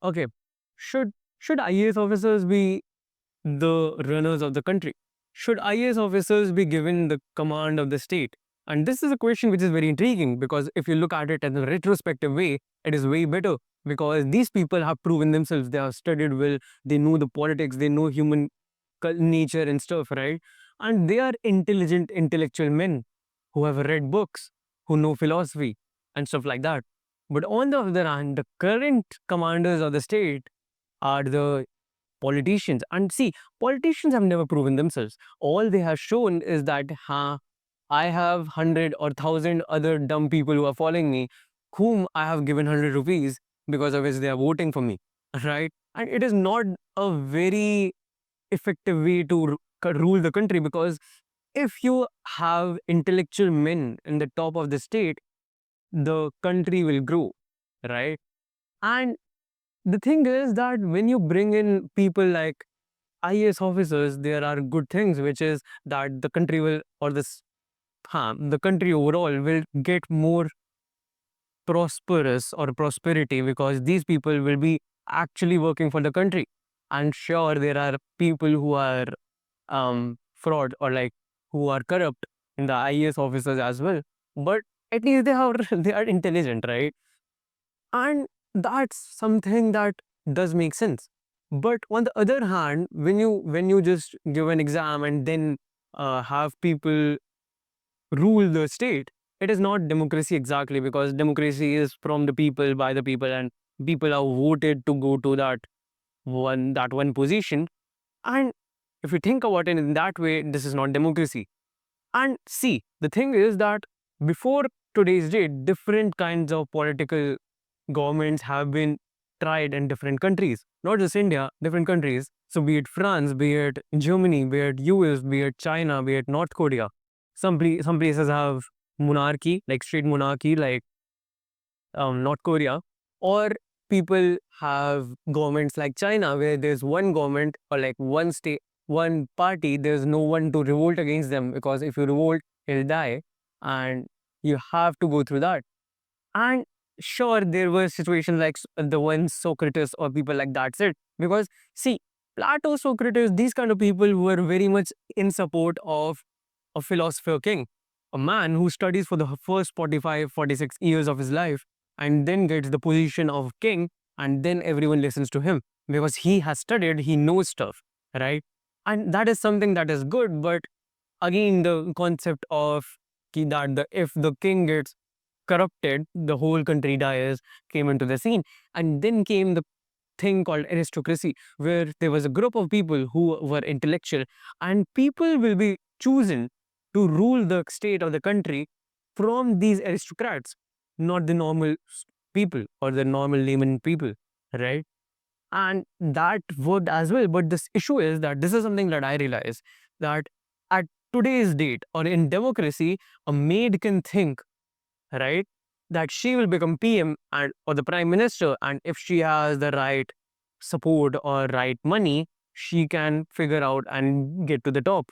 Okay, should should IAS officers be the runners of the country? Should IAS officers be given the command of the state? And this is a question which is very intriguing, because if you look at it in a retrospective way, it is way better, because these people have proven themselves. They have studied well, they know the politics, they know human nature and stuff, right? And they are intelligent, intellectual men who have read books, who know philosophy and stuff like that. But on the other hand, the current commanders of the state are the politicians. And see, politicians have never proven themselves. All they have shown is that, I have 100 or 1,000 other dumb people who are following me, whom I have given 100 rupees, because of which they are voting for me, right? And it is not a very effective way to rule the country, because if you have intellectual men in the top of the state, the country will grow, right? And the thing is that when you bring in people like IAS officers, there are good things, which is that the country will, or the country overall will get more prosperous or prosperity, because these people will be actually working for the country. And sure, there are people who are fraud, or like who are corrupt in the IAS officers as well. But at least they are they are intelligent, right? And that's something that does make sense. But on the other hand, when you just give an exam and then have people rule the state, it is not democracy exactly, because democracy is from the people, by the people, and people are voted to go to that one position. And if you think about it in that way, this is not democracy. And see, the thing is that before today's date, different kinds of political governments have been tried in different countries, not just India, different countries. So, be it France, be it Germany, be it US, be it China, be it North Korea. Some places have monarchy, like straight monarchy, like North Korea, or people have governments like China, where there's one government, or like one state, one party. There's no one to revolt against them, because if you revolt, you'll die, and you have to go through that. And sure, there were situations like the one Socrates or people like that said, because see, Plato, Socrates, these kind of people were very much in support of a philosopher king, a man who studies for the first 45, 46 years of his life, and then gets the position of king, and then everyone listens to him, because he has studied, he knows stuff, right? And that is something that is good. But again, the concept of that if the king gets corrupted, the whole country dies, came into the scene. And then came the thing called aristocracy, where there was a group of people who were intellectual, and people will be chosen to rule the state of the country from these aristocrats, not the normal people or the normal layman people, right? And that worked as well. But this issue is that this is something that I realize, that at today's date, or in democracy, a maid can think, right, that she will become PM and or the prime minister, and if she has the right support or right money, she can figure out and get to the top.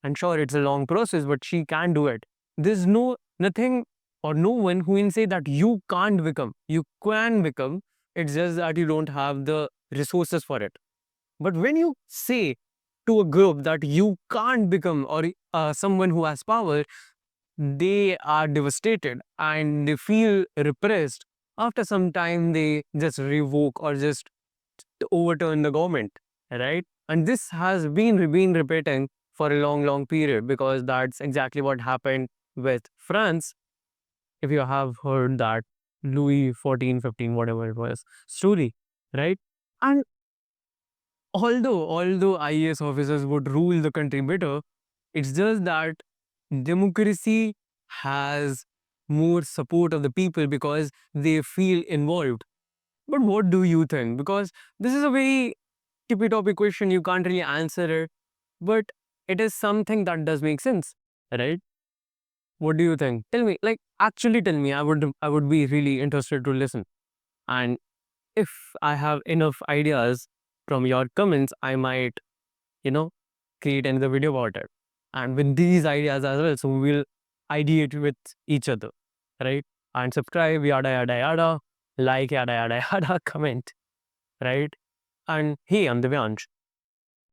And sure, it's a long process, but she can do it. There's nothing or no one who can say that you can't become. You can become. It's just that you don't have the resources for it. But when you say to a group that you can't become, or someone who has power, they are devastated and they feel repressed. After some time, they just revoke or just overturn the government, right? And this has been repeating for a long, long period, because that's exactly what happened with France. If you have heard that Louis 14, 15, whatever it was, story, right? And although IAS officers would rule the country better, it's just that democracy has more support of the people, because they feel involved. But what do you think? Because this is a very tippy toppy question. You can't really answer it, but it is something that does make sense, right? What do you think? Tell me, like, actually tell me. I would be really interested to listen. And if I have enough ideas from your comments, I might, you know, create another video about it. And with these ideas as well, so we will ideate with each other, right? And subscribe, yada yada yada, like yada yada yada, comment. right? And hey, I'm Divyansh.